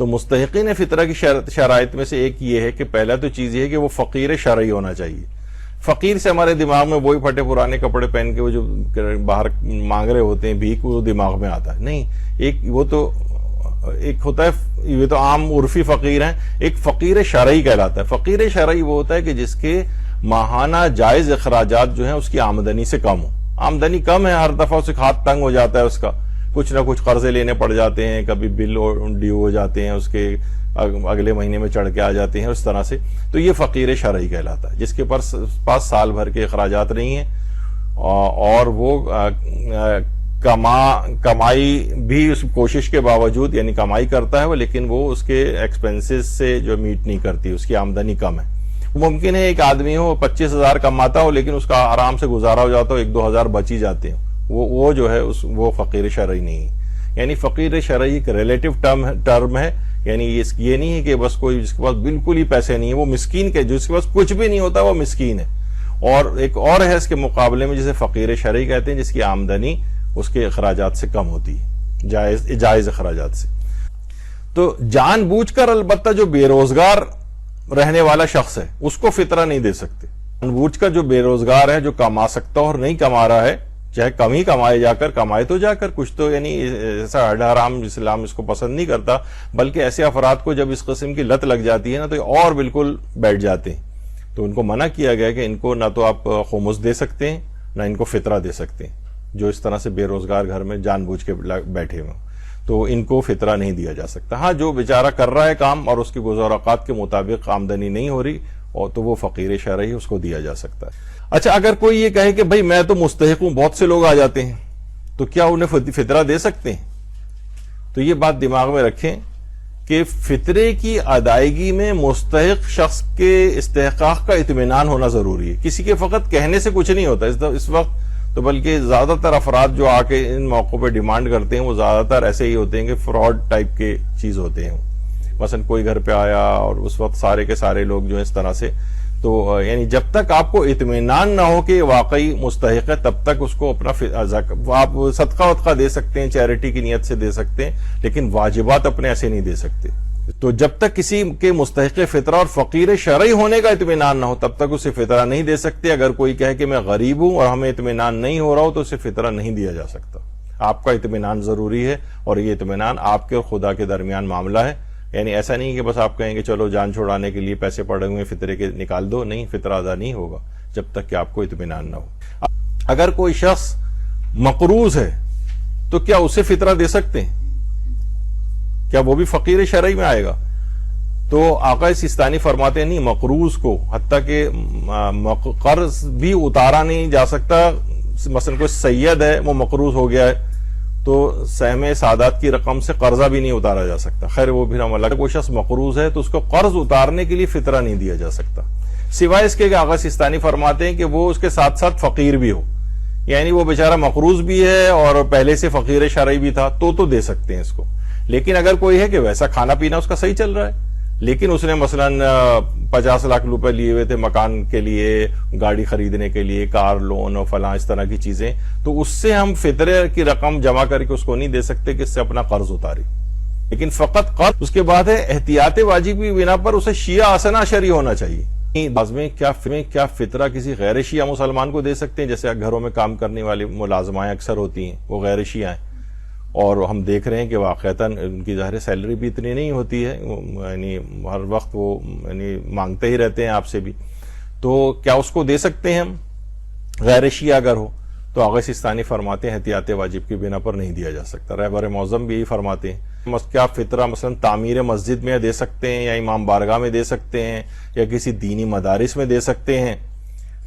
تو مستحقین فطرہ کی شرائط میں سے ایک یہ ہے کہ پہلا تو چیز یہ ہے کہ وہ فقیر شرعی ہونا چاہیے. فقیر سے ہمارے دماغ میں وہی پھٹے پرانے کپڑے پہن کے وہ جو باہر مانگ رہے ہوتے ہیں بھیک، وہ دماغ میں آتا ہے نہیں. ایک ہوتا ہے، یہ تو عام عرفی فقیر ہیں، ایک فقیر شرعی کہلاتا ہے. فقیر شرعی وہ ہوتا ہے کہ جس کے ماہانہ جائز اخراجات جو ہیں اس کی آمدنی سے کم ہو. آمدنی کم ہے، ہر دفعہ اسے ہاتھ تنگ ہو جاتا ہے، اس کا کچھ نہ کچھ قرضے لینے پڑ جاتے ہیں، کبھی بل ڈیو ہو جاتے ہیں، اس کے اگلے مہینے میں چڑھ کے آ جاتے ہیں، اس طرح سے. تو یہ فقیر شرعی کہلاتا ہے، جس کے پاس سال بھر کے اخراجات نہیں ہیں اور وہ کمائی بھی اس کوشش کے باوجود، یعنی کمائی کرتا ہے وہ، لیکن وہ اس کے ایکسپنسز سے جو میٹ نہیں کرتی، اس کی آمدنی کم ہے. ممکن ہے ایک آدمی ہو 25,000 کماتا ہو لیکن اس کا آرام سے گزارا ہو جاتا ہو، 1-2 ہزار بچ ہی جاتے ہیں، وہ جو ہے وہ فقیر شرعی نہیں ہے. یعنی فقیر شرعی ایک ریلیٹو ٹرم ہے، یعنی یہ نہیں ہے کہ بس کوئی جس کے پاس بالکل ہی پیسے نہیں ہے وہ مسکین کے، جس کے پاس کچھ بھی نہیں ہوتا وہ مسکین ہے. اور ایک اور ہے اس کے مقابلے میں جسے فقیر شرعی کہتے ہیں، جس کی آمدنی اس کے اخراجات سے کم ہوتی ہے، جائز اخراجات سے. تو جان بوجھ کر البتہ جو بے روزگار رہنے والا شخص ہے اس کو فطرہ نہیں دے سکتے. جان بوجھ کر جو بے روزگار ہے، جو کما سکتا اور نہیں کما رہا ہے، چاہے کم ہی کمائے تو جا کر کچھ تو، یعنی ایسا حرام اسلام اس کو پسند نہیں کرتا، بلکہ ایسے افراد کو جب اس قسم کی لت لگ جاتی ہے نا تو یہ اور بالکل بیٹھ جاتے ہیں. تو ان کو منع کیا گیا کہ ان کو نہ تو آپ خمس دے سکتے ہیں نہ ان کو فطرہ دے سکتے ہیں، جو اس طرح سے بے روزگار گھر میں جان بوجھ کے بیٹھے ہوئے تو ان کو فطرہ نہیں دیا جا سکتا. ہاں جو بیچارہ کر رہا ہے کام اور اس کی گزار اوقات کے مطابق آمدنی نہیں ہو رہی، اور تو وہ فقیر شرعی اس کو دیا جا سکتا ہے. اچھا، اگر کوئی یہ کہے کہ بھائی میں تو مستحق ہوں، بہت سے لوگ آ جاتے ہیں، تو کیا انہیں فطرہ دے سکتے ہیں؟ تو یہ بات دماغ میں رکھیں کہ فطرے کی ادائیگی میں مستحق شخص کے استحقاق کا اطمینان ہونا ضروری ہے. کسی کے فقط کہنے سے کچھ نہیں ہوتا اس وقت تو، بلکہ زیادہ تر افراد جو آ کے ان موقعوں پہ ڈیمانڈ کرتے ہیں وہ زیادہ تر ایسے ہی ہوتے ہیں کہ فراڈ ٹائپ کے چیز ہوتے ہیں. مثلا کوئی گھر پہ آیا اور اس وقت سارے کے سارے لوگ جو اس طرح سے، تو یعنی جب تک آپ کو اطمینان نہ ہو کہ واقعی مستحق ہے تب تک اس کو اپنا آپ صدقہ وطقہ دے سکتے ہیں، چیریٹی کی نیت سے دے سکتے ہیں، لیکن واجبات اپنے ایسے نہیں دے سکتے. تو جب تک کسی کے مستحق فطرہ اور فقیر شرعی ہونے کا اطمینان نہ ہو تب تک اسے فطرہ نہیں دے سکتے. اگر کوئی کہے کہ میں غریب ہوں اور ہمیں اطمینان نہیں ہو رہا ہو تو اسے فطرہ نہیں دیا جا سکتا. آپ کا اطمینان ضروری ہے، اور یہ اطمینان آپ کے اور خدا کے درمیان معاملہ ہے. یعنی ایسا نہیں کہ بس آپ کہیں کہ چلو جان چھوڑانے کے لیے پیسے پڑے ہوئے فطرے کے نکال دو، نہیں، فطرہ ادا نہیں ہوگا جب تک کہ آپ کو اطمینان نہ ہو. اگر کوئی شخص مقروض ہے تو کیا اسے فطرہ دے سکتے ہیں؟ کیا وہ بھی فقیر شرعی میں آئے گا؟ تو آقا سیستانی فرماتے ہیں نہیں، مقروض کو حتیٰ کہ قرض بھی اتارا نہیں جا سکتا. مثلا کوئی سید ہے، وہ مقروض ہو گیا ہے تو سہم سادات کی رقم سے قرضہ بھی نہیں اتارا جا سکتا. خیر وہ بھی ہم اللہ، کوئی شخص مقروض ہے تو اس کو قرض اتارنے کے لیے فطرہ نہیں دیا جا سکتا، سوائے اس کے کہ آقا سیستانی فرماتے ہیں کہ وہ اس کے ساتھ ساتھ فقیر بھی ہو. یعنی وہ بیچارہ مقروض بھی ہے اور پہلے سے فقیر شرعی بھی تھا تو دے سکتے ہیں اس کو. لیکن اگر کوئی ہے کہ ویسا کھانا پینا اس کا صحیح چل رہا ہے، لیکن اس نے مثلا 50 لاکھ روپے لیے ہوئے تھے مکان کے لیے، گاڑی خریدنے کے لیے، کار لون اور فلاں اس طرح کی چیزیں، تو اس سے ہم فطرے کی رقم جمع کر کے اس کو نہیں دے سکتے کہ اس سے اپنا قرض اتاری. لیکن فقط قرض. اس کے بعد ہے احتیاط واجب کی بنا پر اسے شیعہ حسنہ شرعی ہونا چاہیے. بعض میں کیا فطرہ کسی غیر شیعہ مسلمان کو دے سکتے ہیں؟ جیسے گھروں میں کام کرنے والی ملازمائیں اکثر ہوتی ہیں، وہ غیر شیعہ ہیں، اور ہم دیکھ رہے ہیں کہ واقعتاً ان کی ظاہر سیلری بھی اتنی نہیں ہوتی ہے، یعنی ہر وقت وہ یعنی مانگتے ہی رہتے ہیں آپ سے بھی. تو کیا اس کو دے سکتے ہیں ہم غیر شیعہ اگر ہو؟ تو آقا سیستانی فرماتے ہیں احتیاط واجب کی بنا پر نہیں دیا جا سکتا. رہبر معظم بھی یہی فرماتے ہیں. کیا فطرہ مثلا تعمیر مسجد میں دے سکتے ہیں، یا امام بارگاہ میں دے سکتے ہیں، یا کسی دینی مدارس میں دے سکتے ہیں؟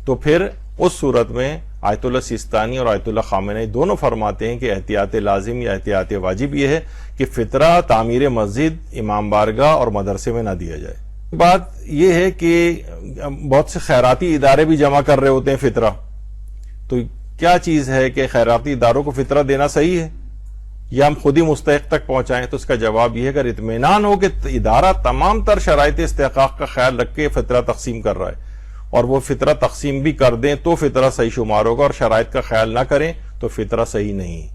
تو پھر اس صورت میں آیت اللہ سیستانی اور آیت اللہ خامنئی دونوں فرماتے ہیں کہ احتیاط لازم یا احتیاط واجب یہ ہے کہ فطرہ تعمیر مسجد، امام بارگاہ اور مدرسے میں نہ دیا جائے. بات یہ ہے کہ بہت سے خیراتی ادارے بھی جمع کر رہے ہوتے ہیں فطرہ. تو کیا چیز ہے کہ خیراتی اداروں کو فطرہ دینا صحیح ہے یا ہم خود ہی مستحق تک پہنچائیں؟ تو اس کا جواب یہ ہے اگر اطمینان ہو کہ ادارہ تمام تر شرائط استحقاق کا خیال رکھ کے فطرہ تقسیم کر رہا ہے اور وہ فطرہ تقسیم بھی کر دیں تو فطرہ صحیح شمار ہوگا، اور شرائط کا خیال نہ کریں تو فطرہ صحیح نہیں.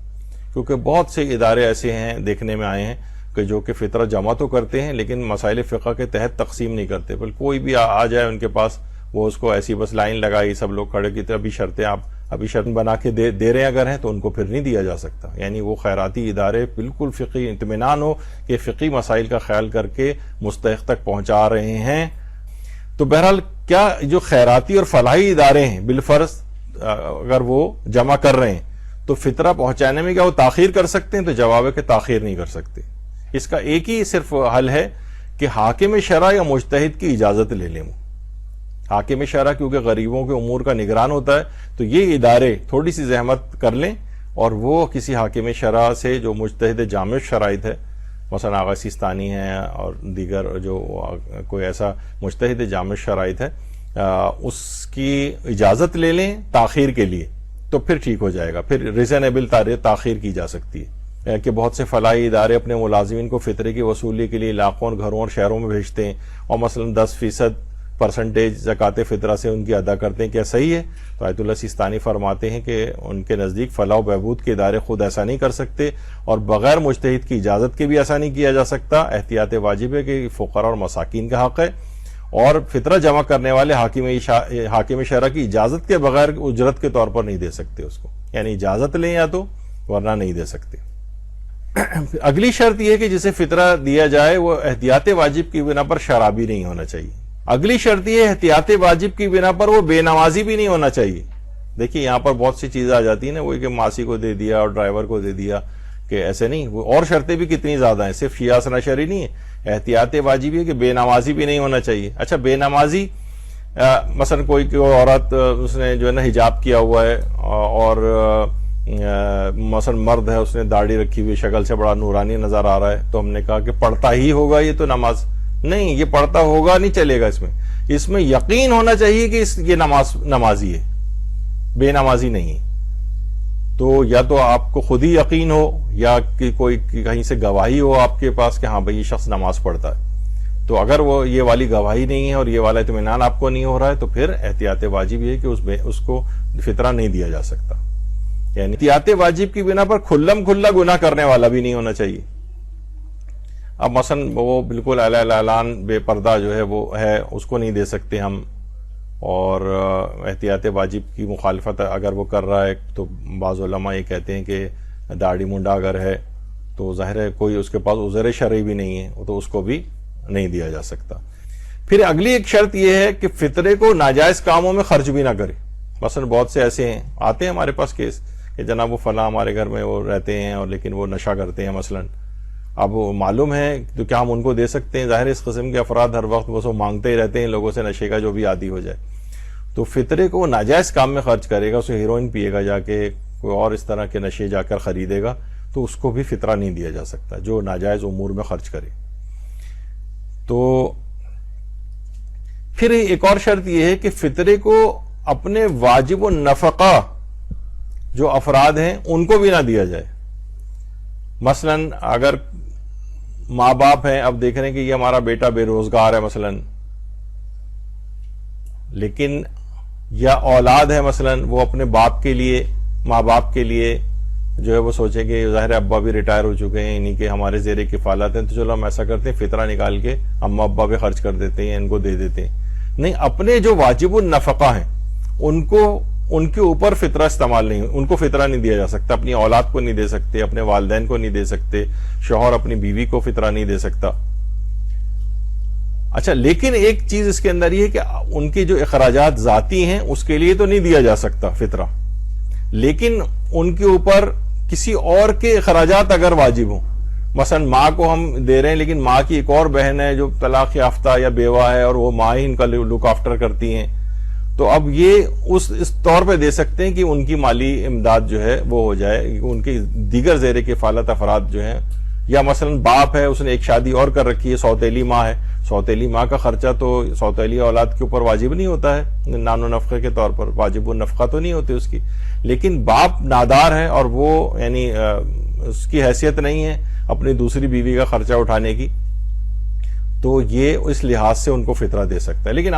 کیونکہ بہت سے ادارے ایسے ہیں دیکھنے میں آئے ہیں کہ جو کہ فطرہ جمع تو کرتے ہیں لیکن مسائل فقہ کے تحت تقسیم نہیں کرتے، بل کوئی بھی آ جائے ان کے پاس، وہ اس کو ایسی بس لائن لگائی، سب لوگ کھڑے کی طرح ابھی شرطیں آپ ابھی شرط بنا کے دے رہے ہیں اگر ہیں تو ان کو پھر نہیں دیا جا سکتا. یعنی وہ خیراتی ادارے بالکل فقہی اطمینان ہو کہ فقہی مسائل کا خیال کر کے مستحق تک پہنچا رہے ہیں. تو بہرحال کیا جو خیراتی اور فلاحی ادارے ہیں بالفرض اگر وہ جمع کر رہے ہیں تو فطرہ پہنچانے میں کیا وہ تاخیر کر سکتے ہیں؟ تو جواب ہے کہ تاخیر نہیں کر سکتے. اس کا ایک ہی صرف حل ہے کہ حاکم شرع یا مجتہد کی اجازت لے لیں. حاکم شرع کیونکہ غریبوں کے امور کا نگران ہوتا ہے تو یہ ادارے تھوڑی سی زحمت کر لیں اور وہ کسی حاکم شرع سے جو مجتہد جامع شرائط ہے، مثلا آغا سیستانی ہے اور دیگر جو کوئی ایسا مجتہد جامع شرائط ہے، اس کی اجازت لے لیں تاخیر کے لیے تو پھر ٹھیک ہو جائے گا. پھر ریزنیبل تاخیر کی جا سکتی ہے کہ بہت سے فلاحی ادارے اپنے ملازمین کو فطرے کی وصولی کے لیے علاقوں اور گھروں اور شہروں میں بھیجتے ہیں اور مثلا 10% زکوٰۃ فطرہ سے ان کی ادا کرتے ہیں. کیا صحیح ہے؟ تو آیت اللہ سیستانی فرماتے ہیں کہ ان کے نزدیک فلاح و بہبود کے ادارے خود ایسا نہیں کر سکتے اور بغیر مجتہد کی اجازت کے بھی ایسا نہیں کیا جا سکتا. احتیاط واجب ہے کہ فقراء اور مساکین کا حق ہے اور فطرہ جمع کرنے والے حاکم شرع کی اجازت کے بغیر اجرت کے طور پر نہیں دے سکتے اس کو، یعنی اجازت لیں یا تو ورنہ نہیں دے سکتے. اگلی شرط یہ ہے کہ جسے فطرہ دیا جائے وہ احتیاط واجب کی بنا پر شرابی نہیں ہونا چاہیے. اگلی شرط یہ احتیاط واجب کی بنا پر وہ بے نمازی بھی نہیں ہونا چاہیے. دیکھیے یہاں پر بہت سی چیزیں آ جاتی ہیں نا، وہی کہ ماسی کو دے دیا اور ڈرائیور کو دے دیا، کہ ایسے نہیں. وہ اور شرطیں بھی کتنی زیادہ ہیں، صرف شیعہ سنا شرعی نہیں ہے. احتیاط واجب ہے کہ بے نمازی بھی نہیں ہونا چاہیے. اچھا بے نمازی مثلا کوئی عورت اس نے جو ہے نا حجاب کیا ہوا ہے اور مثلا مرد ہے اس نے داڑھی رکھی ہوئی، شکل سے بڑا نورانی نظر آ رہا ہے، تو ہم نے کہا کہ پڑھتا ہی ہوگا یہ تو نماز نہیں، یہ پڑھتا ہوگا نہیں چلے گا. اس میں یقین ہونا چاہیے کہ یہ نمازی ہے، بے نمازی نہیں. تو یا تو آپ کو خود ہی یقین ہو یا کہ کوئی کہیں سے گواہی ہو آپ کے پاس کہ ہاں بھئی یہ شخص نماز پڑھتا ہے. تو اگر وہ یہ والی گواہی نہیں ہے اور یہ والا اطمینان آپ کو نہیں ہو رہا ہے تو پھر احتیاط واجب یہ ہے کہ اس کو فطرہ نہیں دیا جا سکتا. یعنی احتیاط واجب کی بنا پر کھلم کھلا گناہ کرنے والا بھی نہیں ہونا چاہیے. اب مثلا وہ بالکل اعلان بے پردہ جو ہے وہ ہے، اس کو نہیں دے سکتے ہم، اور احتیاط واجب کی مخالفت اگر وہ کر رہا ہے تو بعض علماء یہ کہتے ہیں کہ داڑھی منڈا اگر ہے تو ظاہر ہے کوئی اس کے پاس عذر شرعی بھی نہیں ہے تو اس کو بھی نہیں دیا جا سکتا. پھر اگلی ایک شرط یہ ہے کہ فطرے کو ناجائز کاموں میں خرچ بھی نہ کرے. مثلا بہت سے ایسے ہیں آتے ہیں ہمارے پاس کیس کہ جناب وہ فلاں ہمارے گھر میں وہ رہتے ہیں اور لیکن وہ نشہ کرتے ہیں مثلا. اب وہ معلوم ہے تو کیا ہم ان کو دے سکتے ہیں؟ ظاہر اس قسم کے افراد ہر وقت وہ مانگتے ہی رہتے ہیں لوگوں سے نشے کا جو بھی عادی ہو جائے. تو فطرے کو ناجائز کام میں خرچ کرے گا، اسے ہیروئن پیے گا جا کے، کوئی اور اس طرح کے نشے جا کر خریدے گا، تو اس کو بھی فطرہ نہیں دیا جا سکتا جو ناجائز امور میں خرچ کرے. تو پھر ایک اور شرط یہ ہے کہ فطرے کو اپنے واجب و نفقہ جو افراد ہیں ان کو بھی نہ دیا جائے. مثلا اگر ماں باپ ہیں، اب دیکھ رہے ہیں کہ یہ ہمارا بیٹا بے روزگار ہے مثلا، لیکن یا اولاد ہے مثلا وہ اپنے باپ کے لیے، ماں باپ کے لیے جو ہے وہ سوچے کہ ظاہر ابا بھی ریٹائر ہو چکے ہیں، انہی کے ہمارے زیر کفالت ہیں، تو چلو ہم ایسا کرتے ہیں فطرہ نکال کے اما ابا پہ خرچ کر دیتے ہیں، ان کو دے دیتے ہیں. نہیں، اپنے جو واجب النفقہ ہیں ان کے اوپر فطرہ استعمال نہیں، ان کو فطرہ نہیں دیا جا سکتا. اپنی اولاد کو نہیں دے سکتے، اپنے والدین کو نہیں دے سکتے، شوہر اپنی بیوی کو فطرہ نہیں دے سکتا. اچھا، لیکن ایک چیز اس کے اندر یہ ہے کہ ان کی جو اخراجات ذاتی ہیں اس کے لیے تو نہیں دیا جا سکتا فطرہ، لیکن ان کے اوپر کسی اور کے اخراجات اگر واجب ہوں، مثلا ماں کو ہم دے رہے ہیں لیکن ماں کی ایک اور بہن ہے جو طلاق یافتہ یا بیوہ ہے اور وہ ماں ہی ان کا لک آفٹر کرتی ہیں، تو اب یہ اس طور پہ دے سکتے ہیں کہ ان کی مالی امداد جو ہے وہ ہو جائے، ان کے دیگر زیر کفالت افراد جو ہیں. یا مثلا باپ ہے، اس نے ایک شادی اور کر رکھی ہے، سوتیلی ماں ہے، سوتیلی ماں کا خرچہ تو سوتیلی اولاد کے اوپر واجب نہیں ہوتا ہے، نان و نفقے کے طور پر واجب النفقہ تو نہیں ہوتی اس کی، لیکن باپ نادار ہے اور وہ یعنی اس کی حیثیت نہیں ہے اپنی دوسری بیوی کا خرچہ اٹھانے کی، تو یہ اس لحاظ سے ان کو فطرہ دے سکتا ہے. لیکن